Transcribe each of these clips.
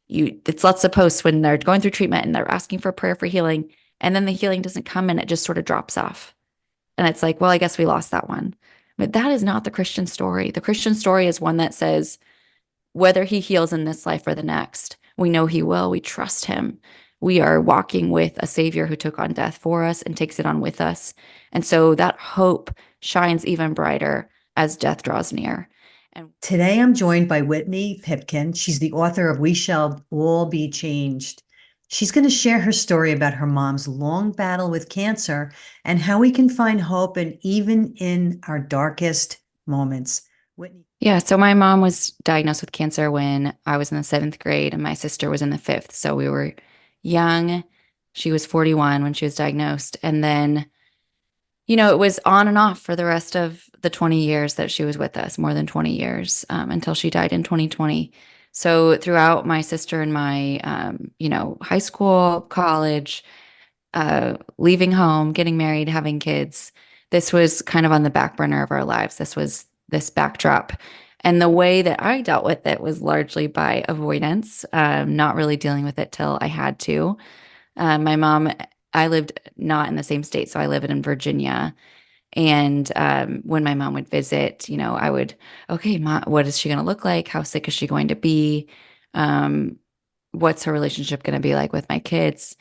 It's lots of posts when they're going through treatment and they're asking for prayer for healing, and then the healing doesn't come and it just sort of drops off. And it's like, well, I guess we lost that one. But that is not the Christian story. The Christian story is one that says, whether he heals in this life or the next, we know he will. We trust him. We are walking with a savior who took on death for us and takes it on with us. And so that hope shines even brighter as death draws near. And Today, I'm joined by Whitney Pipkin. She's the author of We Shall All Be Changed. She's going to share her story about her mom's long battle with cancer and how we can find hope and even in our darkest moments. Whitney. yeah, so my mom was diagnosed with cancer when I was in the seventh grade and my sister was in the fifth. So we were young. She was 41 when she was diagnosed. And then it was on and off for the rest of the 20 years that she was with us, more than 20 years, until she died in 2020. So throughout my sister and my, high school, college, leaving home, getting married, having kids, this was kind of on the back burner of our lives. This was this backdrop. And the way that I dealt with it was largely by avoidance, not really dealing with it till I had to. My mom, I lived not in the same state, so I live in Virginia. And when my mom would visit, I would, okay, Ma, what is she going to look like? How sick is she going to be? Um, what's her relationship going to be like with my kids?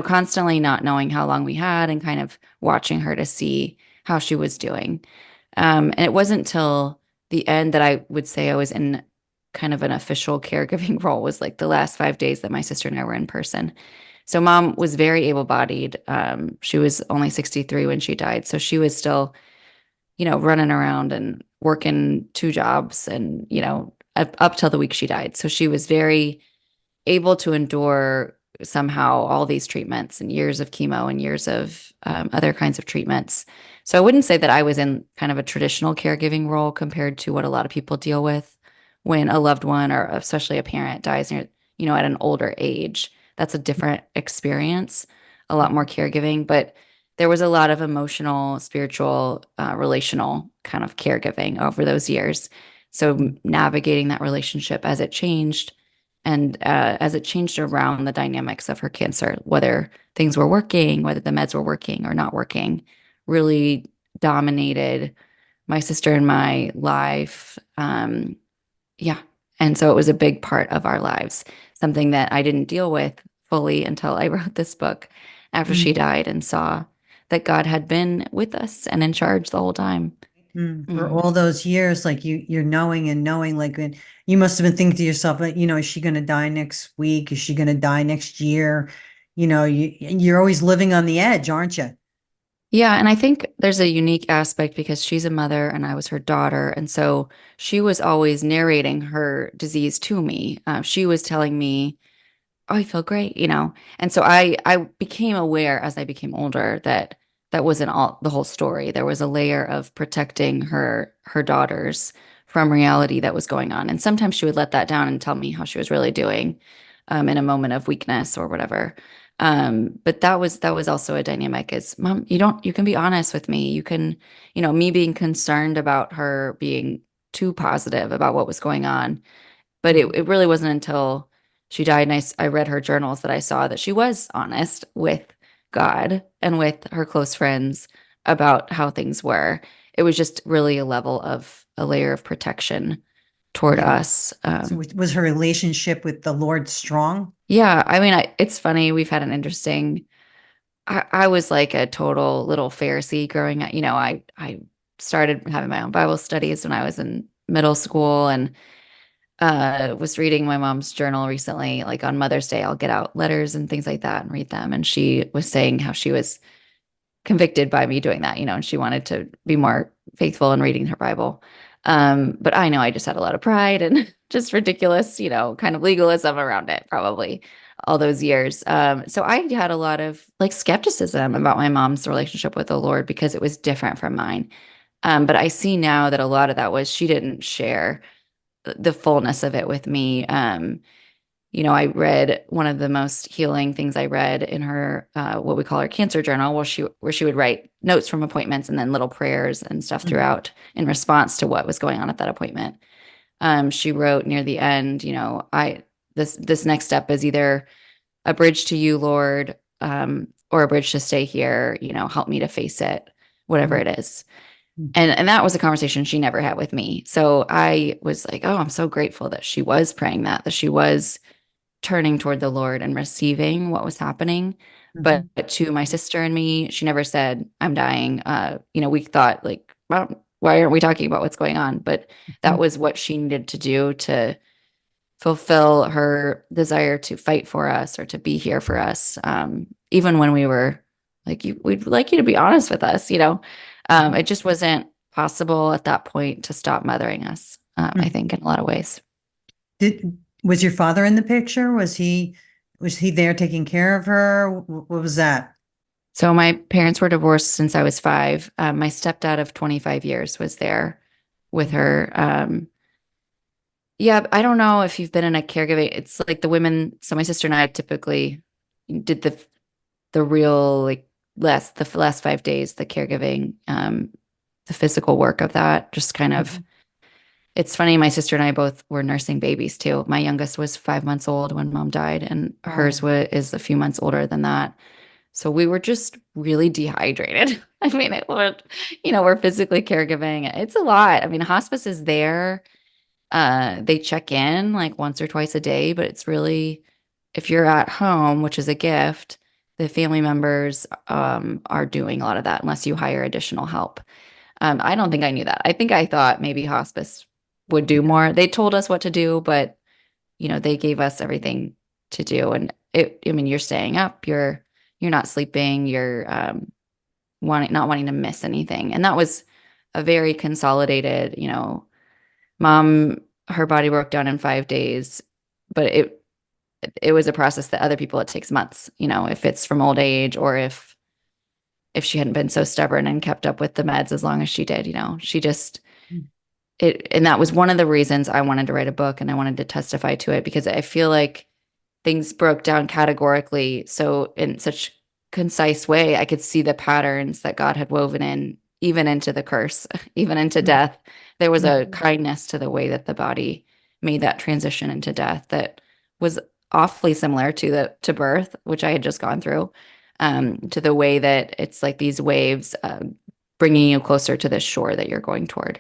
Constantly not knowing how long we had and kind of watching her to see how she was doing. And it wasn't until the end that I would say I was in kind of an official caregiving role, was like the last 5 days that my sister and I were in person. So mom was very able-bodied. She was only 63 when she died. So she was still, running around and working two jobs and, up till the week she died. So she was very able to endure somehow all these treatments and years of chemo and years of other kinds of treatments. So I wouldn't say that I was in kind of a traditional caregiving role compared to what a lot of people deal with when a loved one or especially a parent dies near, at an older age. That's a different experience, a lot more caregiving, but there was a lot of emotional, spiritual, relational kind of caregiving over those years. So navigating that relationship as it changed and as it changed around the dynamics of her cancer, whether things were working, whether the meds were working or not working, really dominated my sister and my life. Yeah. And so it was a big part of our lives, something that I didn't deal with fully until I wrote this book after she died and saw that God had been with us and in charge the whole time. For Mm. all those years, like you're knowing and knowing, like when you must have been thinking to yourself, is she going to die next week? Is she going to die next year? You're always living on the edge, aren't you? Yeah, and I think there's a unique aspect because she's a mother and I was her daughter. And so she was always narrating her disease to me. She was telling me, oh, I feel great. And so I became aware as I became older that that wasn't all the whole story. There was a layer of protecting her daughters from reality that was going on. And sometimes she would let that down and tell me how she was really doing in a moment of weakness or whatever. But that was also a dynamic is, Mom, you can be honest with me. You can, me being concerned about her being too positive about what was going on. But it really wasn't until she died and I read her journals that I saw that she was honest with God and with her close friends about how things were. It was just really a layer of protection toward Yeah. us. So was her relationship with the Lord strong? Yeah, I mean, it's funny. We've had an interesting. I was like a total little Pharisee growing up. I started having my own Bible studies when I was in middle school and was reading my mom's journal recently. Like on Mother's Day, I'll get out letters and things like that and read them. And she was saying how she was convicted by me doing that, and she wanted to be more faithful in reading her Bible. But I know I just had a lot of pride and just ridiculous, kind of legalism around it, probably all those years. So I had a lot of like skepticism about my mom's relationship with the Lord because it was different from mine. But I see now that a lot of that was she didn't share the fullness of it with me. I read one of the most healing things I read in her what we call her cancer journal, where she would write notes from appointments and then little prayers and stuff throughout in response to what was going on at that appointment. She wrote near the end, this next step is either a bridge to you, Lord, or a bridge to stay here, help me to face it, whatever it is. And that was a conversation she never had with me. So I was like, oh, I'm so grateful that she was praying that she was turning toward the Lord and receiving what was happening. But Mhm. to my sister and me, she never said, I'm dying. We thought like, well, why aren't we talking about what's going on? But that Mhm. was what she needed to do to fulfill her desire to fight for us or to be here for us. Even when we were like, we'd like you to be honest with us. Mhm. It just wasn't possible at that point to stop mothering us, I Mhm. think, in a lot of ways. Was your father in the picture? Was he there taking care of her? What was that? So my parents were divorced since I was 5. My stepdad of 25 years was there with her. Yeah, I don't know if you've been in a caregiving. It's like the women. So my sister and I typically did the real like the last 5 days, the caregiving, the physical work of that. Just kind of. Mhm. It's funny. My sister and I both were nursing babies too. My youngest was 5 months old when mom died, and hers Oh. is a few months older than that. So we were just really dehydrated. I mean, we're physically caregiving. It's a lot. I mean, hospice is there. They check in like once or twice a day, but it's really, if you're at home, which is a gift, the family members are doing a lot of that unless you hire additional help. I don't think I knew that. I think I thought maybe hospice would do more. They told us what to do, but they gave us everything to do. And I mean, you're staying up, you're not sleeping, you're not wanting to miss anything. And that was a very consolidated, mom, her body broke down in 5 days, but it was a process that other people it takes months, if it's from old age or if she hadn't been so stubborn and kept up with the meds as long as she did, she just and that was one of the reasons I wanted to write a book and I wanted to testify to it because I feel like things broke down categorically. So in such concise way, I could see the patterns that God had woven in, even into the curse, even into death. There was a Mhm. kindness to the way that the body made that transition into death that was awfully similar to birth, which I had just gone through, to the way that it's like these waves bringing you closer to this shore that you're going toward.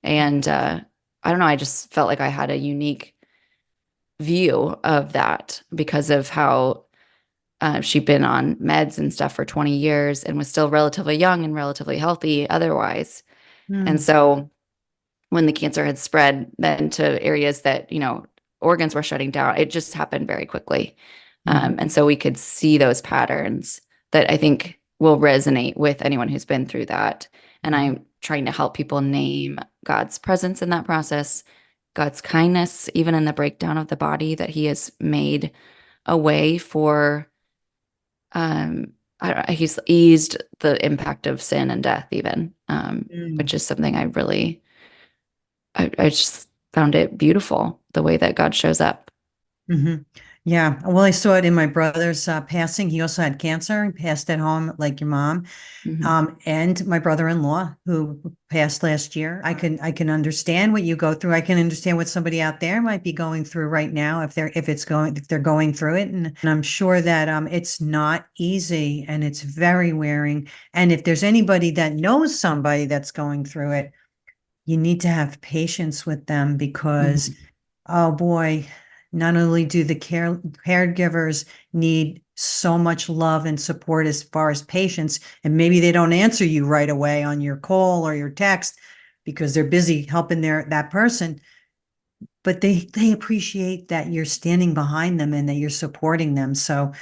And I don't know, I just felt like I had a unique view of that because of how she'd been on meds and stuff for 20 years and was still relatively young and relatively healthy otherwise. And Mm. so when the cancer had spread then to areas that, organs were shutting down, it just happened very quickly. Mhm. And so we could see those patterns that I think will resonate with anyone who's been through that. And Mhm. I'm trying to help people name God's presence in that process, God's kindness, even in the breakdown of the body, that He has made a way for, He's eased the impact of sin and death, even, which Mm. is something I just found it beautiful the way that God shows up. Mhm. Yeah. Well, I saw it in my brother's passing. He also had cancer. He passed at home like your mom. Hmm. And my brother-in-law who passed last year. I can understand what you go through. I can understand what somebody out there might be going through right now if they're going through it. And I'm sure that it's not easy and it's very wearing. And if there's anybody that knows somebody that's going through it, you need to have patience with them because Hmm. oh boy, not only do the caregivers need so much love and support as far as patience, and maybe they don't answer you right away on your call or your text because they're busy helping that person, but they appreciate that you're standing behind them and that you're supporting them. So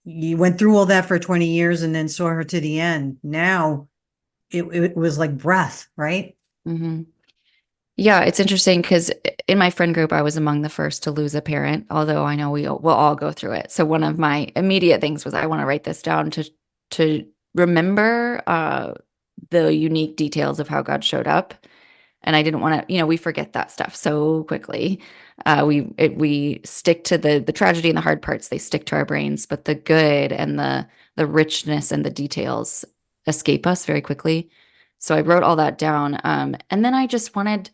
you went through all that for 20 years and then saw her to the end. Now it was like breath, right? Hmm. Yeah, it's interesting because in my friend group, I was among the first to lose a parent, although I know we will all go through it. So one of my immediate things was I want to write this down to remember the unique details of how God showed up. And I didn't want to, we forget that stuff so quickly. We stick to the tragedy and the hard parts. They stick to our brains, but the good and the richness and the details escape us very quickly. So I wrote all that down. And then I just wanted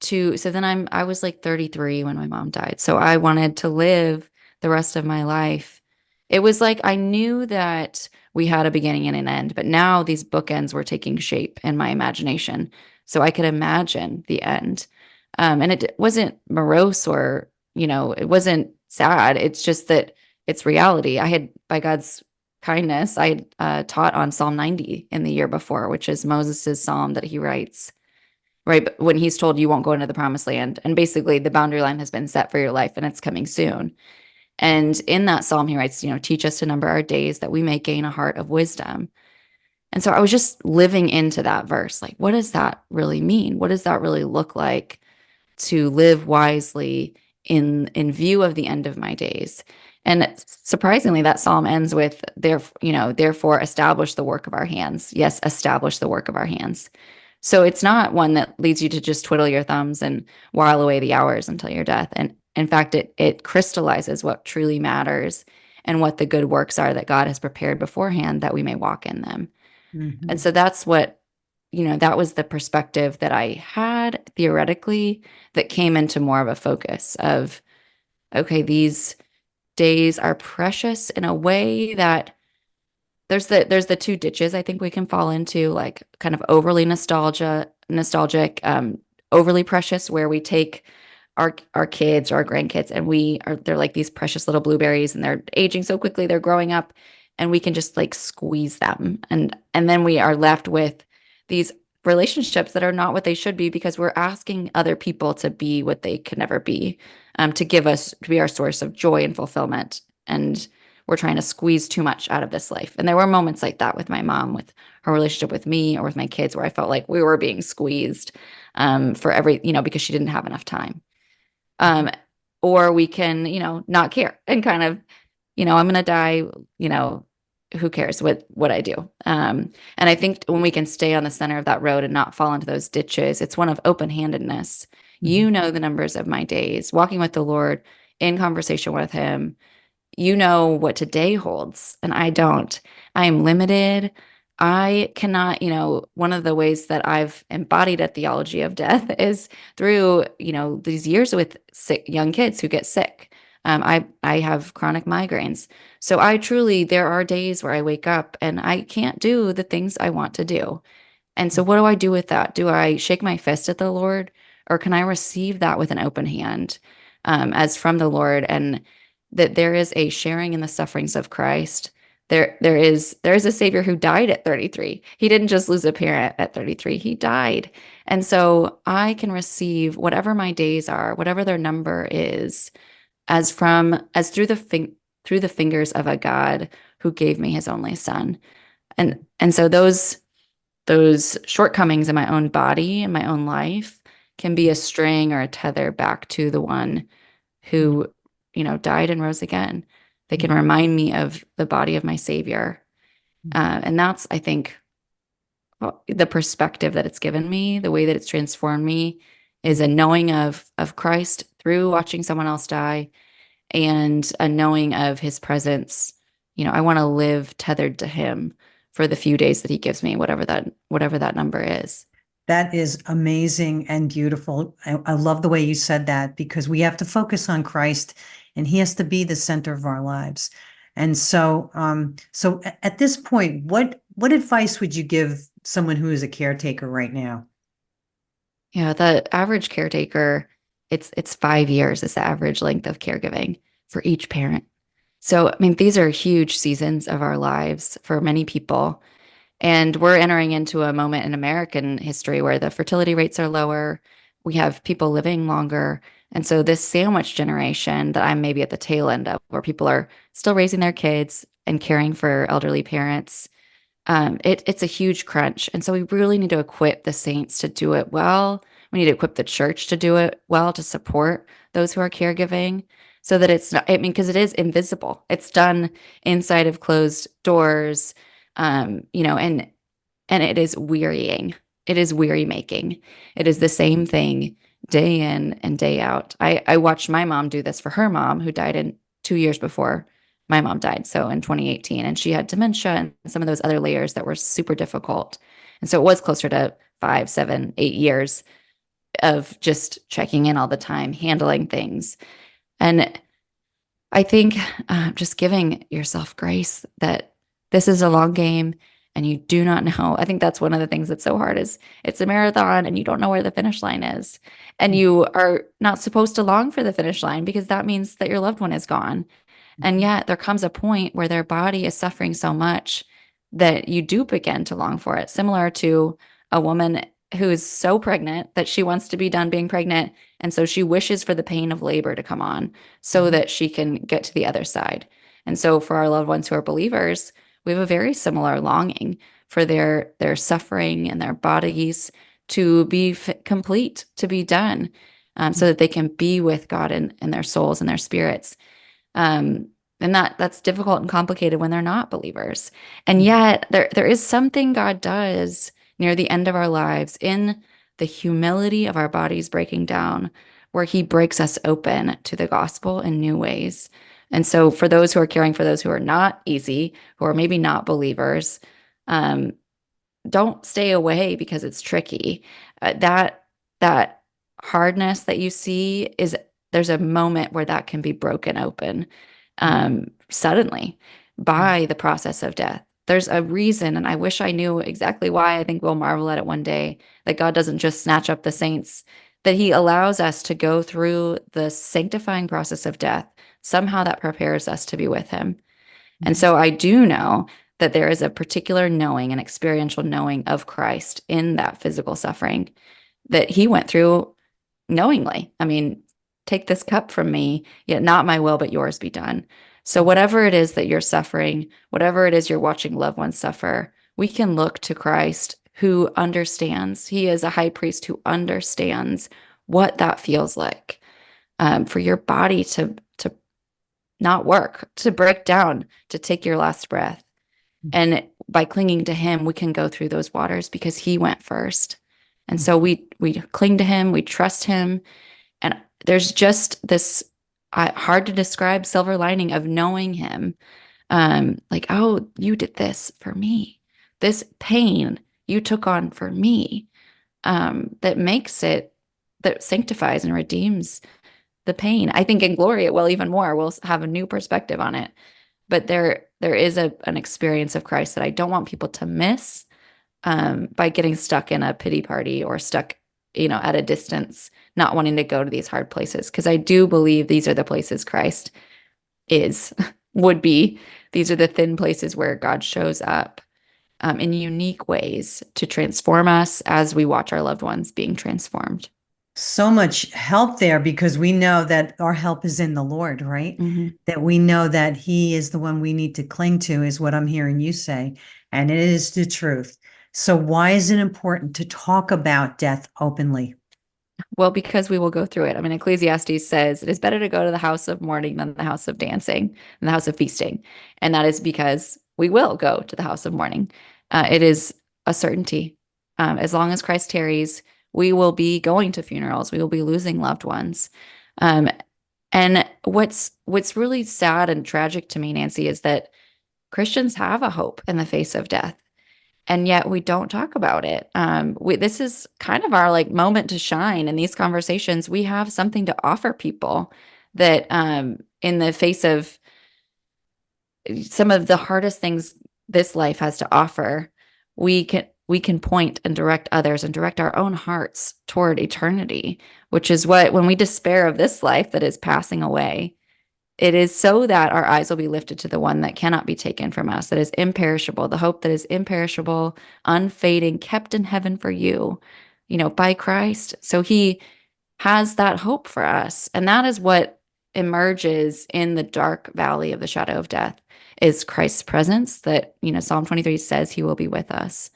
so then I was like 33 when my mom died. So I wanted to live the rest of my life. It was like I knew that we had a beginning and an end, but now these bookends were taking shape in my imagination. So I could imagine the end. And it wasn't morose or, it wasn't sad. It's just that it's reality. I had, by God's kindness, I had taught on Psalm 90 in the year before, which is Moses's psalm that he writes right? But when he's told you won't go into the promised land, and basically the boundary line has been set for your life and it's coming soon. And in that psalm, he writes, teach us to number our days that we may gain a heart of wisdom. And so I was just living into that verse. Like, what does that really mean? What does that really look like to live wisely in view of the end of my days? And surprisingly, that psalm ends with, therefore establish the work of our hands. Yes, establish the work of our hands. So it's not one that leads you to just twiddle your thumbs and while away the hours until your death. And in fact, it crystallizes what truly matters and what the good works are that God has prepared beforehand that we may walk in them. And Mhm. so that's what, that was the perspective that I had theoretically that came into more of a focus of, okay, these days are precious in a way that there's the two ditches I think we can fall into, like kind of overly nostalgic, overly precious, where we take our kids or our grandkids and they're like these precious little blueberries and they're aging so quickly, they're growing up, and we can just like squeeze them, and then we are left with these relationships that are not what they should be because we're asking other people to be what they could never be, to be our source of joy and fulfillment. And we're trying to squeeze too much out of this life. And there were moments like that with my mom, with her relationship with me or with my kids, where I felt like we were being squeezed for because she didn't have enough time. Um, or we can, not care and kind of, I'm going to die, you know, who cares what I do? And I think when we can stay on the center of that road and not fall into those ditches, it's one of open-handedness. Mhm. You know the numbers of my days, walking with the Lord in conversation with him, what today holds, and I don't. I am limited. I cannot, one of the ways that I've embodied a theology of death is through, these years with sick young kids who get sick. I have chronic migraines. So there are days where I wake up and I can't do the things I want to do. And so what do I do with that? Do I shake my fist at the Lord, or can I receive that with an open hand, as from the Lord, and that there is a sharing in the sufferings of Christ. There is a Savior who died at 33. He didn't just lose a parent at 33. He died. And so I can receive whatever my days are, whatever their number is, as through the fingers of a God who gave me his only son. And so those shortcomings in my own body and my own life can be a string or a tether back to the one who, died and rose again. They can remind me of the body of my Savior. And that's, I think, the perspective that it's given me, the way that it's transformed me, is a knowing of Christ through watching someone else die, and a knowing of his presence. I want to live tethered to him for the few days that he gives me, whatever that number is. That is amazing and beautiful. I love the way you said that because we have to focus on Christ and he has to be the center of our lives. And so at this point, what advice would you give someone who is a caretaker right now? Yeah, the average caretaker, it's 5 years is the average length of caregiving for each parent. So, I mean, these are huge seasons of our lives for many people. And we're entering into a moment in American history where the fertility rates are lower. We have people living longer. And so this sandwich generation that I'm maybe at the tail end of, where people are still raising their kids and caring for elderly parents, it's a huge crunch. And so we really need to equip the saints to do it well. We need to equip the church to do it well, to support those who are caregiving, so that it's not, I mean, because it is invisible. It's done inside of closed doors, and it is wearying. It is weary making. It is the same thing day in and day out. I watched my mom do this for her mom, who died in 2 years before my mom died. So in 2018, and she had dementia and some of those other layers that were super difficult. And so it was closer to 5, 7, 8 years. of just checking in all the time, handling things. And I think just giving yourself grace that this is a long game and you do not know. I think that's one of the things that's so hard is it's a marathon and you don't know where the finish line is. And you are not supposed to long for the finish line because that means that your loved one is gone. And yet there comes a point where their body is suffering so much that you do begin to long for it, similar to a woman who is so pregnant that she wants to be done being pregnant. And so she wishes for the pain of labor to come on so that she can get to the other side. And so for our loved ones who are believers, we have a very similar longing for their suffering and their bodies to be complete, to be done, so that they can be with God in their souls and their spirits. And that's difficult and complicated when they're not believers. And yet there is something God does near the end of our lives in the humility of our bodies breaking down, where he breaks us open to the gospel in new ways. And so for those who are caring for those who are not easy, who are maybe not believers, don't stay away because it's tricky. That hardness that you see there's a moment where that can be broken open suddenly by the process of death. There's a reason, and I wish I knew exactly why. I think we'll marvel at it one day, that God doesn't just snatch up the saints, that he allows us to go through the sanctifying process of death. Somehow that prepares us to be with him. And so I do know that there is a particular knowing, an experiential knowing of Christ in that physical suffering that he went through knowingly. I mean, take this cup from me, yet not my will, but yours be done. So whatever it is that you're suffering, whatever it is you're watching loved ones suffer, we can look to Christ who understands. He is a high priest who understands what that feels like, for your body to not work, to break down, to take your last breath. And by clinging to him, we can go through those waters because he went first. And so we cling to him, we trust him. And there's just this hard to describe silver lining of knowing him. Like, oh, you did this for me. This pain you took on for me, that sanctifies and redeems the pain. I think in glory it will even more. We'll have a new perspective on it. But there is an experience of Christ that I don't want people to miss by getting stuck in a pity party or stuck, at a distance, not wanting to go to these hard places. Because I do believe these are the places Christ would be. These are the thin places where God shows up in unique ways to transform us as we watch our loved ones being transformed. So much help there because we know that our help is in the Lord, right? That we know that he is the one we need to cling to, is what I'm hearing you say. And it is the truth. So why is it important to talk about death openly? Well, because we will go through it. I mean, Ecclesiastes says it is better to go to the house of mourning than the house of dancing and the house of feasting. And that is because we will go to the house of mourning. It is a certainty. As long as Christ tarries, we will be going to funerals. We will be losing loved ones. And what's really sad and tragic to me, Nancy, is that Christians have a hope in the face of death. And yet we don't talk about it. This is kind of our moment to shine in these conversations. We have something to offer people that in the face of some of the hardest things this life has to offer, we can point and direct others and direct our own hearts toward eternity, which is when we despair of this life that is passing away, it is so that our eyes will be lifted to the one that cannot be taken from us, that is imperishable, the hope that is imperishable, unfading, kept in heaven for you, by Christ. So he has that hope for us. And that is what emerges in the dark valley of the shadow of death, is Christ's presence, that, Psalm 23 says he will be with us.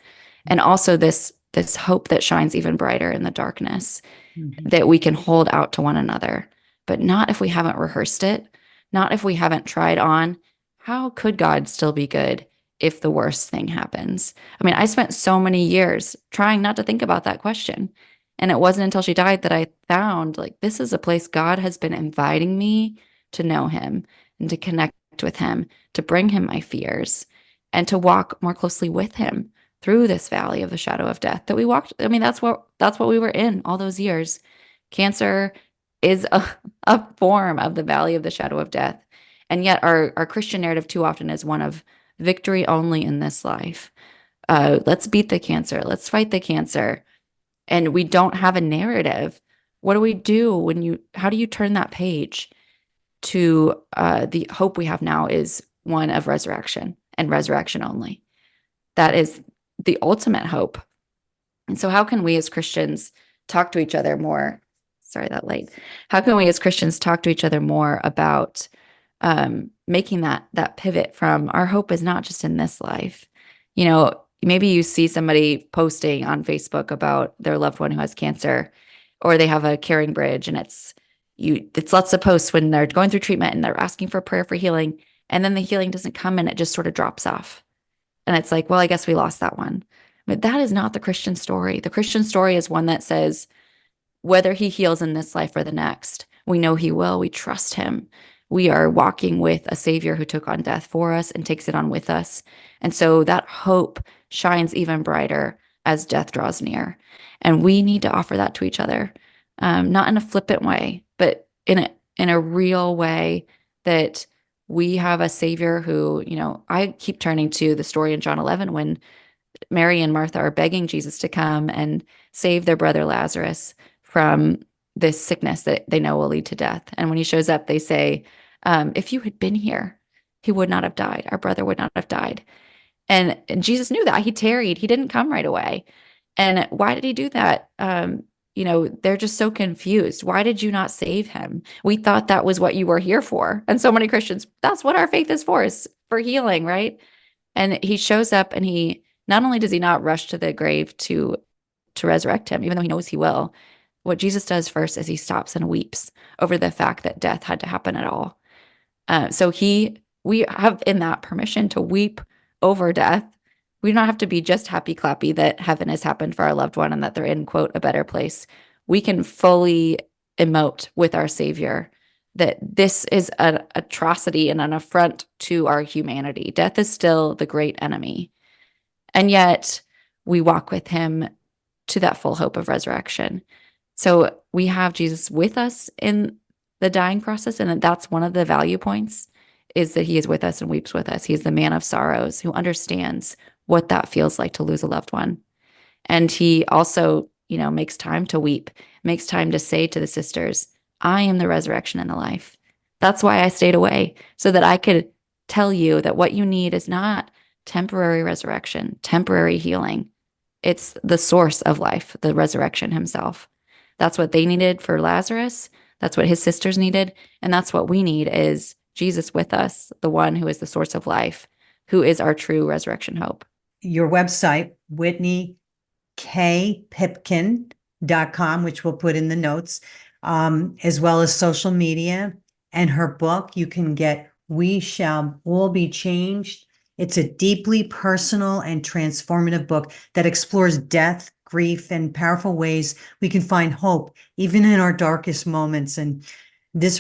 And also this hope that shines even brighter in the darkness, that we can hold out to one another, but not if we haven't rehearsed it. Not if we haven't tried on. How could God still be good if the worst thing happens? I mean, I spent so many years trying not to think about that question. And it wasn't until she died that I found this is a place God has been inviting me to know him and to connect with him, to bring him my fears and to walk more closely with him through this valley of the shadow of death that we walked. I mean, that's what we were in all those years. Cancer is a form of the valley of the shadow of death. And yet our Christian narrative too often is one of victory only in this life. Let's beat the cancer. Let's fight the cancer. And we don't have a narrative. What do we do how do you turn that page to the hope we have now is one of resurrection and resurrection only? That is the ultimate hope. And so how can we as Christians talk to each other more? Sorry, that late. How can we as Christians talk to each other more about making that pivot from our hope is not just in this life? Maybe you see somebody posting on Facebook about their loved one who has cancer, or they have a caring bridge, and it's lots of posts when they're going through treatment and they're asking for prayer for healing, and then the healing doesn't come and it just sort of drops off. And it's like, well, I guess we lost that one. But that is not the Christian story. The Christian story is one that says, whether he heals in this life or the next, we know he will. We trust him. We are walking with a Savior who took on death for us and takes it on with us. And so that hope shines even brighter as death draws near. And we need to offer that to each other, not in a flippant way, but in a real way, that we have a Savior who, I keep turning to the story in John 11 when Mary and Martha are begging Jesus to come and save their brother Lazarus from this sickness that they know will lead to death. And when he shows up, they say, if you had been here, he would not have died. Our brother would not have died. And Jesus knew that. He tarried. He didn't come right away. And why did he do that? They're just so confused. Why did you not save him? We thought that was what you were here for. And so many Christians, that's what our faith is for healing, right? And he shows up, and he not only does he not rush to the grave to resurrect him, even though he knows he will. What Jesus does first is he stops and weeps over the fact that death had to happen at all. So we have in that permission to weep over death. We don't have to be just happy clappy that heaven has happened for our loved one and that they're in, quote, a better place. We can fully emote with our Savior that this is an atrocity and an affront to our humanity. Death is still the great enemy. And yet we walk with him to that full hope of resurrection. So we have Jesus with us in the dying process, and that's one of the value points, is that he is with us and weeps with us. He's the man of sorrows who understands what that feels like to lose a loved one. And he also, makes time to weep, makes time to say to the sisters, I am the resurrection and the life. That's why I stayed away, so that I could tell you that what you need is not temporary resurrection, temporary healing. It's the source of life, the resurrection himself. That's what they needed for Lazarus. That's what his sisters needed. And that's what we need, is Jesus with us, the one who is the source of life, who is our true resurrection hope. Your website, whitneykpipkin.com, which we'll put in the notes, as well as social media, and her book, you can get We Shall All Be Changed. It's a deeply personal and transformative book that explores death, grief, and powerful ways we can find hope, even in our darkest moments. And this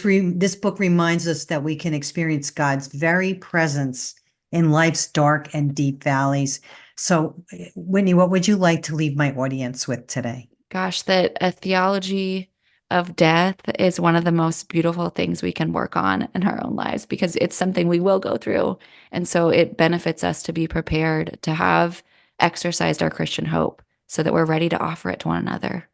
book reminds us that we can experience God's very presence in life's dark and deep valleys. So, Whitney, what would you like to leave my audience with today? Gosh, that a theology of death is one of the most beautiful things we can work on in our own lives, because it's something we will go through. And so it benefits us to be prepared, to have exercised our Christian hope, so that we're ready to offer it to one another.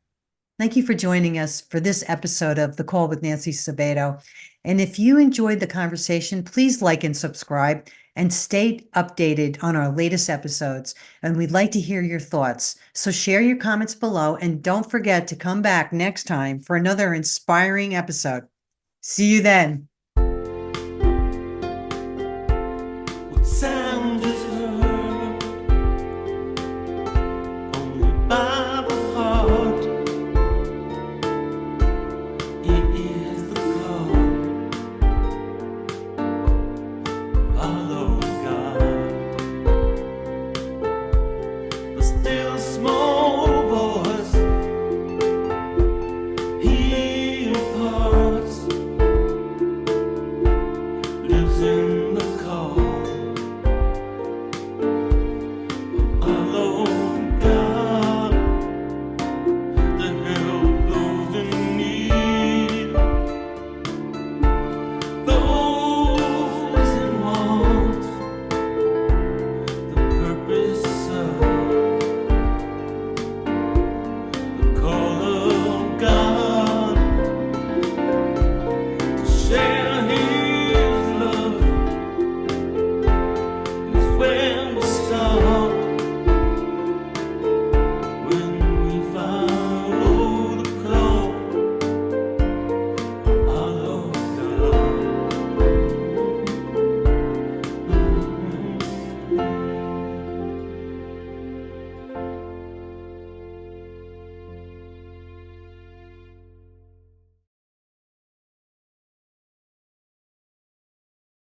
Thank you for joining us for this episode of The Call with Nancy Sabato. And if you enjoyed the conversation, please like and subscribe and stay updated on our latest episodes. And we'd like to hear your thoughts. So share your comments below, and don't forget to come back next time for another inspiring episode. See you then. What sound is heard only by the heart? It is the call. Follow God. The still small voice He imparts lives in